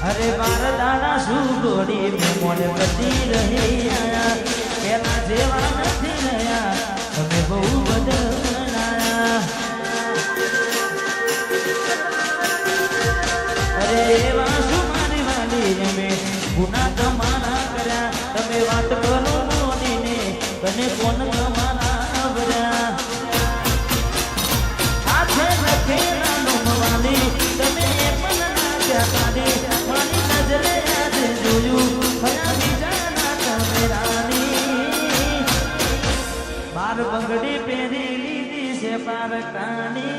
अरे बार दादा सुगोड़ी में मोने बदी रही आया केला जेवा नहीं रहा हमें बहु बदलनाया अरे वासु मारी वाली में गुना कमाना करा तमे वाट करो मोनी ने कने कोन कमाना बरा हाथे रखे नानो मवानी तमे पण ना क्या कादे मानी नजरे आज जोयू भया बीजाना तमे रानी बार बंगड़ी पेरी लीधी से पार कानी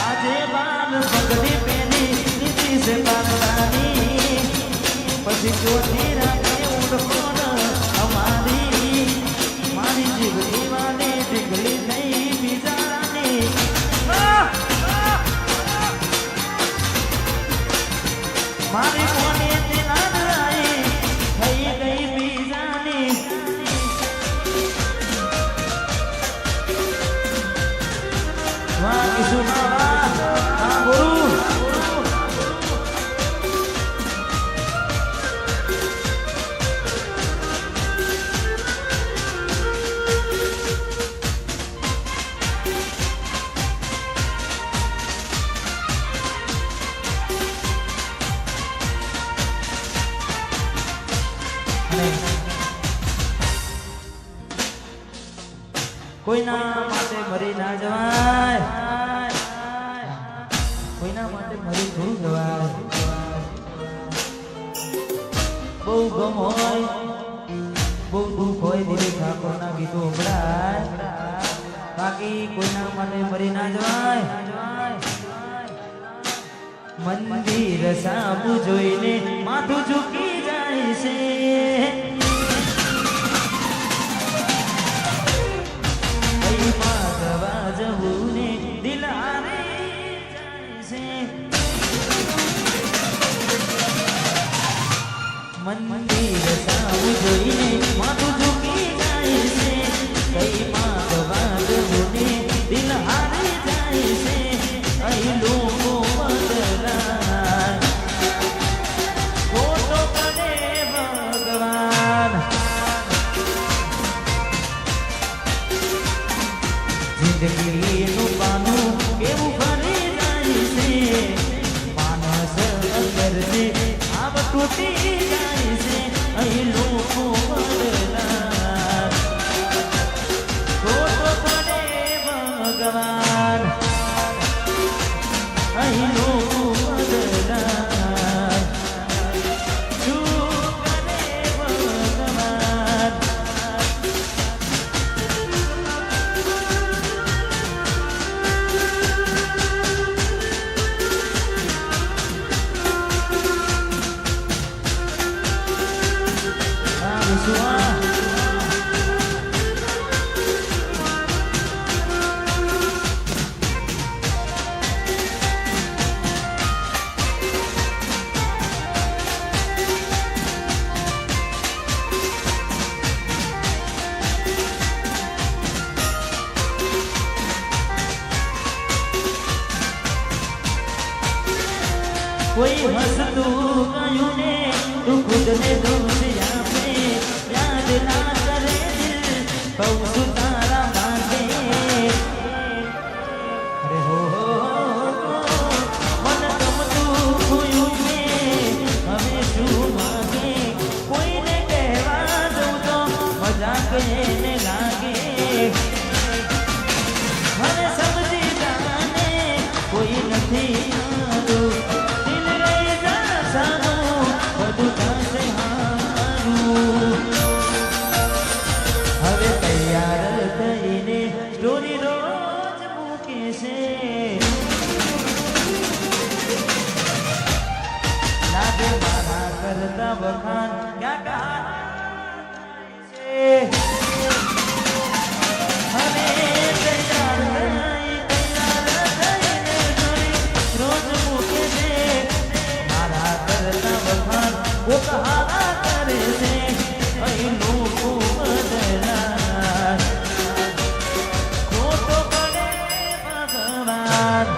आजे बार बंगड़ी पेरी लीधी से पार कानी पछी चोटी राखे उड़कोन हमारी मारी जीवनी वाली डिगली नहीं बिजानी मारी मोनी दिलान आई थई गई बिजानी वाह किशोर हाँ गुरु કોઈના માટે મરી ના જવાય કોઈના માટે મરી થોડું જવાય બહુ ગમ હોય બહુ દુઃખ હોય દિલીપ ઠાકોરના ગીતો સંભળાય બાકી કોઈના માટે મરી ના જવાય મંદિર સામું જોઈને માથું ઝૂકી જાય છે जबूने दिलारे जैसे मंदिर सामु जोईने माथुं झूकी जाए से कई माधवा जबूने दिलारे जैसे कई लोगो बदला फोटो करे भगवान जिंदगी નું પાનું કેવું ભરી જાય છે માનસ અંદરથી આબ તૂટી જાય છે અહીં લોકો બદલા ખોટો પડે ભગવાન અહીં લોકો બદલા कोई हंसतू गयूं ने तू खुद ने दोष आपे याद ना करे दिल बहु तारा बांधे अरे हो मन गम तू खोयूं ने हमें शू मांगे कोई ने कहवा दो तो मजाक ने लागे हमें समझी जाने कोई नहीं હવે તૈયાર થઈને સ્ટોરી રોજ મૂકે છે લાગે મારા કરતા વખાણ ક્યાં છે હવે તૈયાર થઈને સ્ટોરી રોજ મૂકે છે મારા કરતા વખાણ કોકહારા કરે છે અહીં લોકો બદલા ખોટો પડે ભગવાન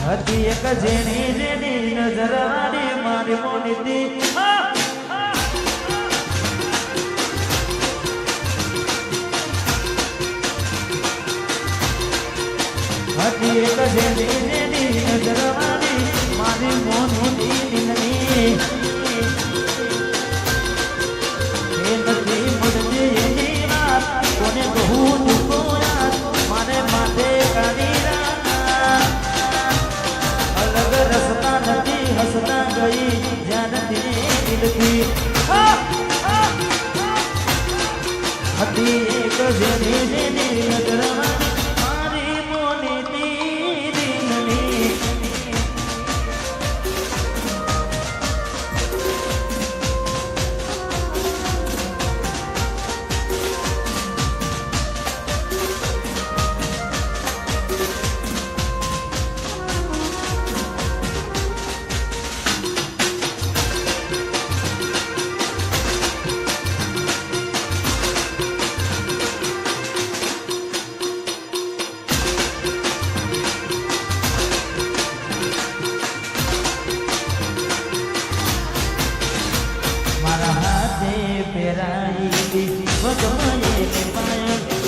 હતી એક જેની જેની નજર વાળી મારી મોનીતી હતી એક જેની જેની નજર વાળી મારી મોનીતી દિલની એ નથી મળતી એની વાત કોને કહું તું યાદ મારે માથે કાઢી અલગ રસ્તા નથી હસતા ગઈ જ્યાંથી દિલથી હતી એક જેની જેની નજર મારી મોનીતી દિલની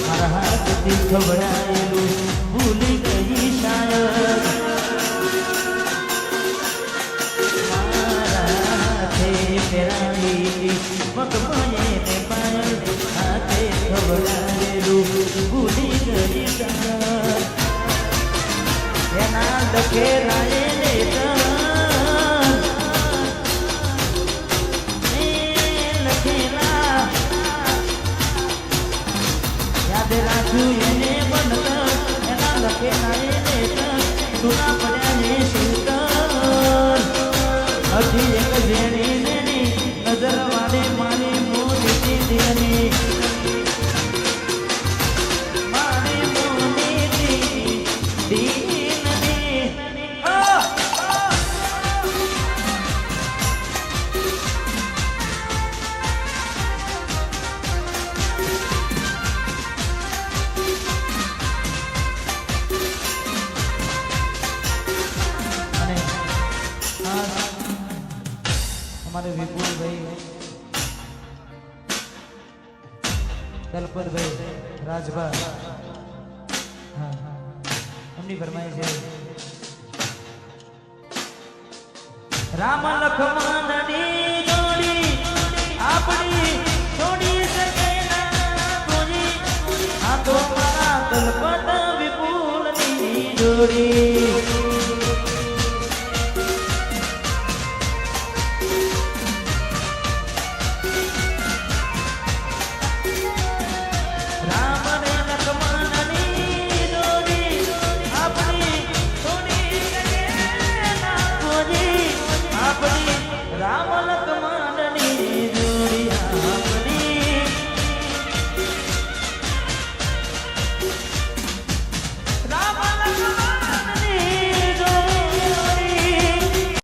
મારા હાથથી ખવડાયેલું ભૂલી ગઈ શાયદ મારા હાથે પહેરાયેલી મગમયે ને પાયલ હાથે ખવડાયેલું ભૂલી ગઈ શાયદ એના લખેરાએ રાખું એને બનતર એના લખે નાય લેતર સુના પડ્યા ને શીતર હજી એક જેણી નેની નજર વાળે મારી મોનીતી દિલની મારી મોનીતી દિલની हमारे विपुल भाई दलपत भाई राजभा हाँ हमने फरमाई है राम लक्ष्मण नी जोड़ी अपनी छोड़ी सके ना कोई आ तो मारा दलपत विपुल नी जोड़ी